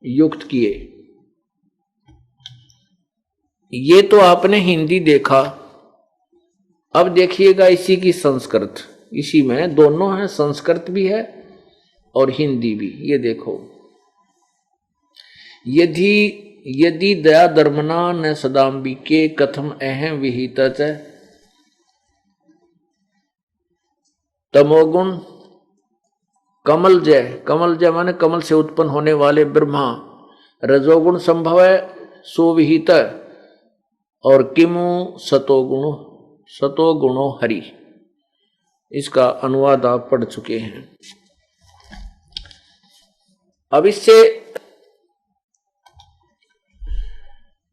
युक्त किए। ये तो आपने हिंदी देखा। अब देखिएगा इसी की संस्कृत, इसी में दोनों है, संस्कृत भी है और हिंदी भी। ये देखो, यदि दया धर्मना न सदाम्बिके कथम अहम विहित तमोगुण कमल जय माने कमल से उत्पन्न होने वाले ब्रह्मा, रजोगुण संभव है सुविहित, और किमु सतोगुणो हरि। इसका अनुवाद आप पढ़ चुके हैं। अब इससे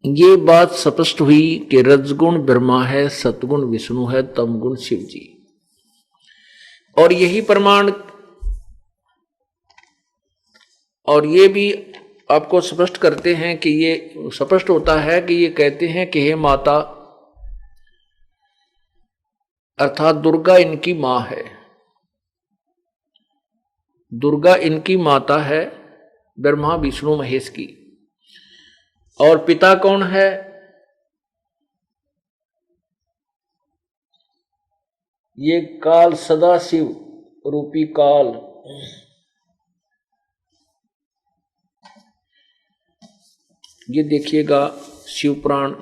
ये बात स्पष्ट हुई कि रजगुण ब्रह्मा है, सतगुण विष्णु है, तमगुण शिव जी। और यही प्रमाण, और ये भी आपको स्पष्ट करते हैं कि ये स्पष्ट होता है कि ये कहते हैं कि हे माता, अर्थात दुर्गा इनकी मां है, दुर्गा इनकी माता है, ब्रह्मा विष्णु महेश की। और पिता कौन है? ये काल, सदा शिव रूपी काल। ये देखिएगा शिवपुराण।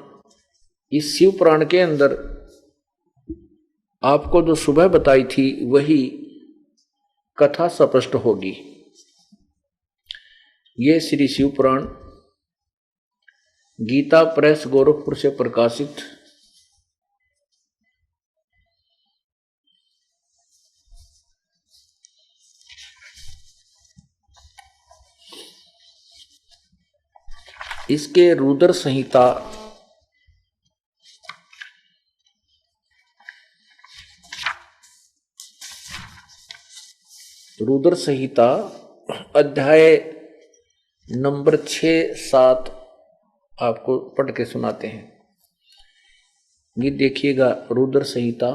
इस शिवपुराण के अंदर आपको जो सुबह बताई थी वही कथा स्पष्ट होगी। ये श्री शिवपुराण गीता प्रेस गोरखपुर से प्रकाशित इसके रुद्र संहिता अध्याय नंबर 6, 7, आपको पढ़ के सुनाते हैं। ये देखिएगा, रुद्र संहिता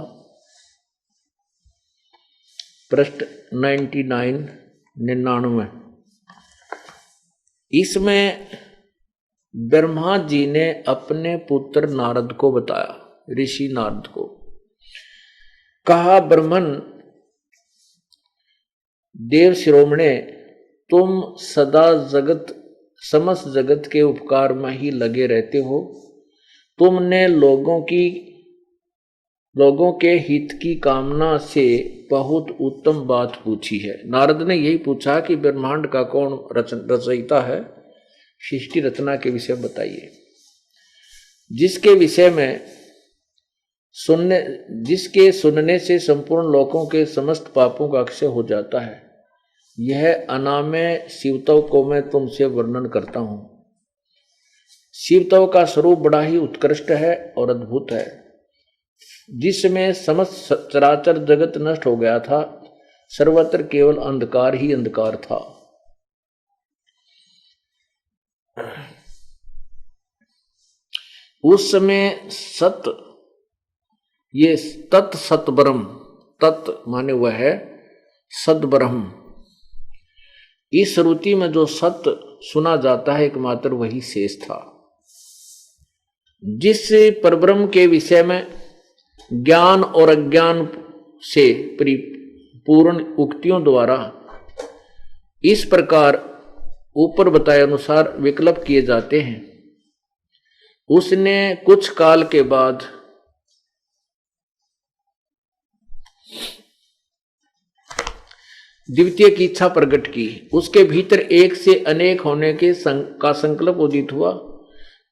पृष्ठ 99। इसमें ब्रह्मा जी ने अपने पुत्र नारद को बताया, ऋषि नारद को कहा, ब्रह्मन देव शिरोमणे, तुम सदा समस्त जगत के उपकार में ही लगे रहते हो। तुमने लोगों के हित की कामना से बहुत उत्तम बात पूछी है। नारद ने यही पूछा कि ब्रह्मांड का कौन रचयिता है, सृष्टि रचना के विषय बताइए, जिसके विषय में जिसके सुनने से संपूर्ण लोकों के समस्त पापों का अक्षय हो जाता है। यह अनामय शिवतव को मैं तुमसे वर्णन करता हूं। शिवतव का स्वरूप बड़ा ही उत्कृष्ट है और अद्भुत है, जिसमें समस्त चराचर जगत नष्ट हो गया था। सर्वत्र केवल अंधकार ही अंधकार था। उस समय ये तत् सत ब्रह्म, तत् माने वह है सद ब्रह्म। इस श्रुति में जो सत्य सुना जाता है एकमात्र वही शेष था। जिस परब्रह्म के विषय में ज्ञान और अज्ञान से परिपूर्ण उक्तियों द्वारा इस प्रकार ऊपर बताए अनुसार विकल्प किए जाते हैं, उसने कुछ काल के बाद द्वितीय की इच्छा प्रकट की। उसके भीतर एक से अनेक होने के का संकल्प उदित हुआ।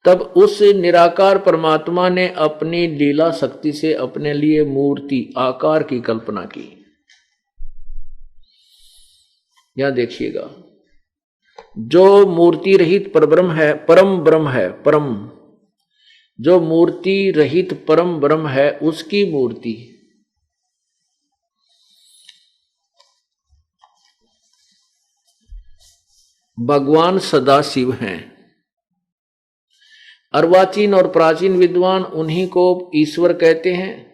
तब उस निराकार परमात्मा ने अपनी लीला शक्ति से अपने लिए मूर्ति आकार की कल्पना की। यहां देखिएगा, जो मूर्ति रहित परब्रह्म है, परम ब्रह्म है, परम जो मूर्ति रहित परम ब्रह्म है, उसकी मूर्ति भगवान सदाशिव हैं। अर्वाचीन और प्राचीन विद्वान उन्हीं को ईश्वर कहते हैं।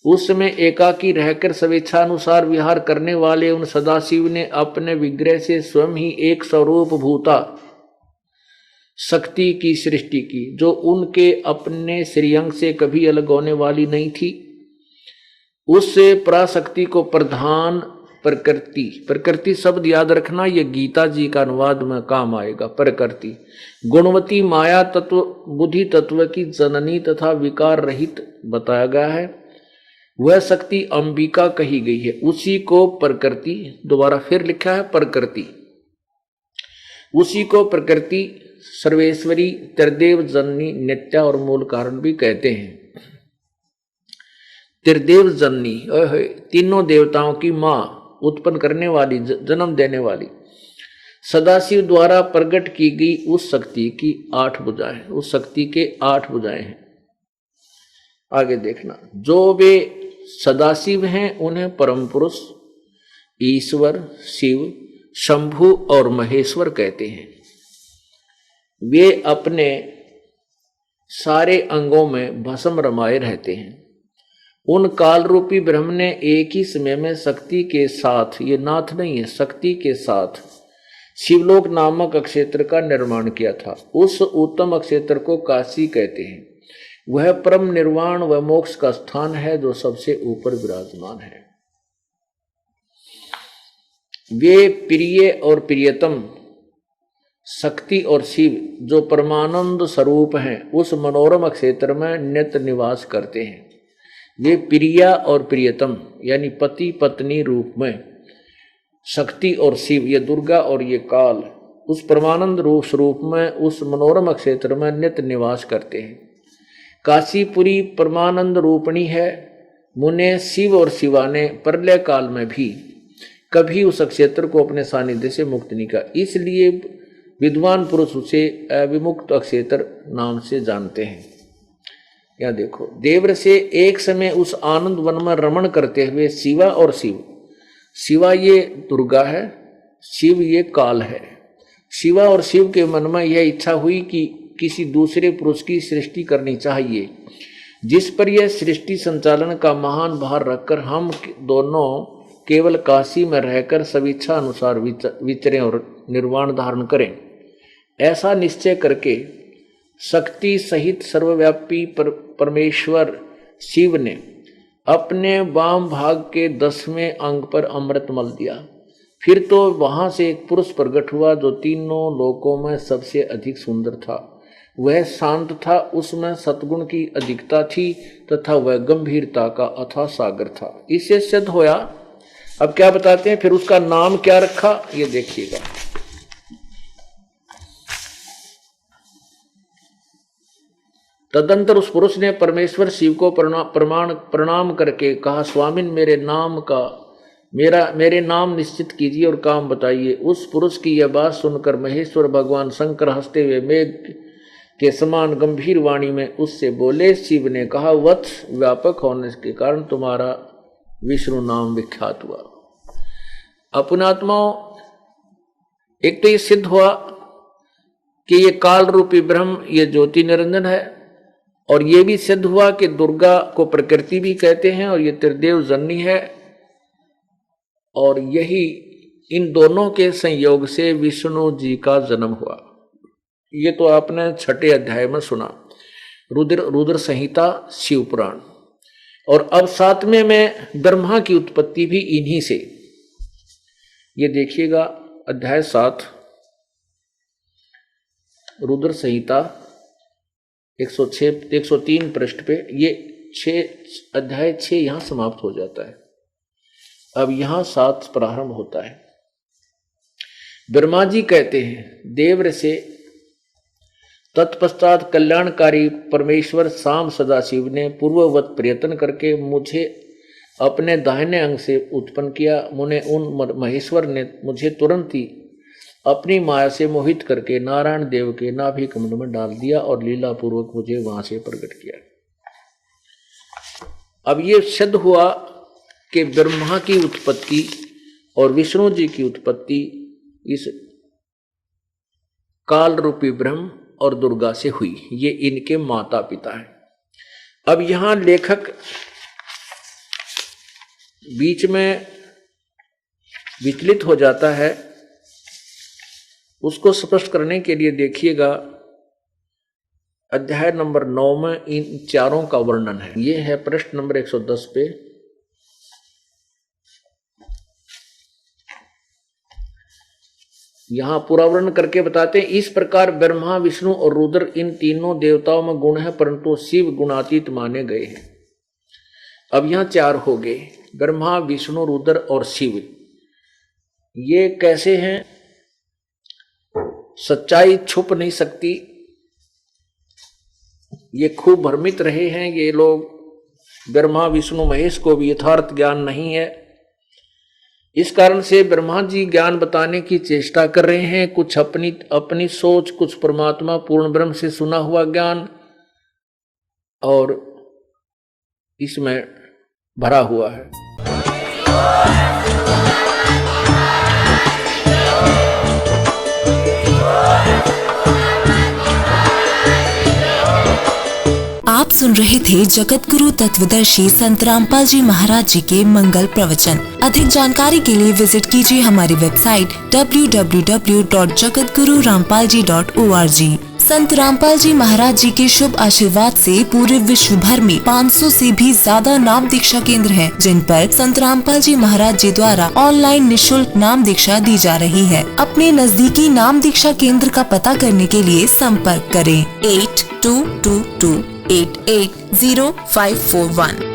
उस समय एकाकी रहकर स्वेच्छानुसार विहार करने वाले उन सदाशिव ने अपने विग्रह से स्वयं ही एक स्वरूप भूता शक्ति की सृष्टि की, जो उनके अपने श्रीअंग से कभी अलग होने वाली नहीं थी। उससे पराशक्ति को प्रधान प्रकृति शब्द याद रखना, यह गीता जी का अनुवाद में काम आएगा। प्रकृति गुणवती माया तत्व, बुद्धि तत्व की जननी तथा विकार रहित बताया गया है। वह शक्ति अंबिका कही गई है। उसी को प्रकृति, दोबारा फिर लिखा है प्रकृति, उसी को प्रकृति, सर्वेश्वरी, त्रिदेव जननी, नित्या और मूल कारण भी कहते हैं। त्रिदेव जननी तीनों देवताओं की मां, उत्पन्न करने वाली, जन्म देने वाली, सदाशिव द्वारा प्रकट की गई उस शक्ति की 8 भुजाएं, उस शक्ति के 8 भुजाएं हैं। आगे देखना, जो वे सदाशिव हैं उन्हें परम पुरुष, ईश्वर, शिव, शंभु और महेश्वर कहते हैं। वे अपने सारे अंगों में भस्म रमाए रहते हैं। उन काल रूपी ब्रह्म ने एक ही समय में शक्ति के साथ, ये नाथ नहीं है, शक्ति के साथ शिवलोक नामक अक्षेत्र का निर्माण किया था। उस उत्तम अक्षेत्र को काशी कहते हैं। वह परम निर्वाण व मोक्ष का स्थान है जो सबसे ऊपर विराजमान है। वे प्रिय और प्रियतम शक्ति और शिव जो परमानंद स्वरूप हैं, उस मनोरम क्षेत्र में नित्य निवास करते हैं। वे प्रिया और प्रियतम यानी पति पत्नी रूप में शक्ति और शिव, ये दुर्गा और ये काल, उस परमानंद रूप स्वरूप में उस मनोरम क्षेत्र में नित्य निवास करते हैं। काशीपुरी परमानंद रूपणी है। मुने शिव और शिवा ने प्रलय काल में भी कभी उस क्षेत्र को अपने सानिध्य से मुक्त नहीं किया, इसलिए विद्वान पुरुष उसे अविमुक्त क्षेत्र नाम से जानते हैं। यह देखो, देवर से एक समय उस आनंद वन में रमण करते हुए शिवा और शिव, शिवा ये दुर्गा है, शिव ये काल है। शिवा और शिव के मन में यह इच्छा हुई कि किसी दूसरे पुरुष की सृष्टि करनी चाहिए, जिस पर यह सृष्टि संचालन का महान भार रखकर हम दोनों केवल काशी में रहकर स्वेच्छा अनुसार विचरें और निर्वाण धारण करें। ऐसा निश्चय करके शक्ति सहित सर्वव्यापी परमेश्वर शिव ने अपने वाम भाग के 10वें अंग पर अमृत मल दिया। फिर तो वहां से एक पुरुष प्रकट हुआ जो तीनों लोकों में सबसे अधिक सुंदर था। वह शांत था, उसमें सद्गुण की अधिकता थी तथा वह गंभीरता का अथाह सागर था। इससे सिद्ध होया। अब क्या बताते हैं, फिर उसका नाम क्या रखा, ये देखिएगा। तदंतर उस पुरुष ने परमेश्वर शिव को प्रणाम करके कहा, स्वामिन मेरे नाम निश्चित कीजिए और काम बताइए। उस पुरुष की यह बात सुनकर महेश्वर भगवान शंकर हंसते हुए मेघ के समान गंभीर वाणी में उससे बोले। शिव ने कहा, वत्स, व्यापक होने के कारण तुम्हारा विष्णु नाम विख्यात हुआ। अपनात्माओं, एक तो ये सिद्ध हुआ कि ये काल रूपी ब्रह्म ये ज्योति निरंजन है, और ये भी सिद्ध हुआ कि दुर्गा को प्रकृति भी कहते हैं और ये त्रिदेव जननी है, और यही इन दोनों के संयोग से विष्णु जी का जन्म हुआ। ये तो आपने 6 अध्याय में सुना, रुद्र संहिता, शिव पुराण। और अब 7वें में ब्रह्मा की उत्पत्ति भी इन्हीं से। ये देखिएगा अध्याय 7 रुद्र संहिता 103 पृष्ठ पे। ये अध्याय 6 यहां समाप्त हो जाता है। अब यहां 7 प्रारंभ होता है। ब्रह्मा जी कहते हैं, देव से तत्पश्चात कल्याणकारी परमेश्वर शाम सदाशिव ने पूर्ववत प्रयत्न करके मुझे अपने दाहिने अंग से उत्पन्न किया। उन महेश्वर ने मुझे तुरंत ही अपनी माया से मोहित करके नारायण देव के नाभि कमल में डाल दिया और लीला पूर्वक मुझे वहां से प्रकट किया। अब ये सिद्ध हुआ कि ब्रह्मा की उत्पत्ति और विष्णु जी की उत्पत्ति इस काल रूपी ब्रह्म और दुर्गा से हुई। ये इनके माता पिता हैं। अब यहां लेखक बीच में विचलित हो जाता है, उसको स्पष्ट करने के लिए देखिएगा अध्याय नंबर 9 में इन चारों का वर्णन है। ये है पृष्ठ नंबर 110 पे। यहां पूरा वर्णन करके बताते हैं, इस प्रकार ब्रह्मा, विष्णु और रुद्र इन तीनों देवताओं में गुण है, परंतु शिव गुणातीत माने गए हैं। अब यहां 4 हो गए, ब्रह्मा, विष्णु, रुद्र और शिव। ये कैसे हैं? सच्चाई छुप नहीं सकती। ये खूब भ्रमित रहे हैं ये लोग। ब्रह्मा, विष्णु, महेश को भी यथार्थ ज्ञान नहीं है। इस कारण से ब्रह्मा जी ज्ञान बताने की चेष्टा कर रहे हैं। कुछ अपनी सोच, कुछ परमात्मा पूर्ण ब्रह्म से सुना हुआ ज्ञान, और इसमें भरा हुआ है। आप सुन रहे थे जगत गुरु तत्वदर्शी संत रामपाल जी महाराज जी के मंगल प्रवचन। अधिक जानकारी के लिए विजिट कीजिए हमारी वेबसाइट www.jagatgururampalji.org। संत रामपाल जी महाराज जी के शुभ आशीर्वाद से पूरे विश्व भर में 500 से भी ज्यादा नाम दीक्षा केंद्र हैं, जिन पर संत रामपाल जी महाराज जी द्वारा ऑनलाइन निशुल्क नाम दीक्षा दी जा रही है। अपने नजदीकी नाम दीक्षा केंद्र का पता करने के लिए संपर्क करें 8222880541।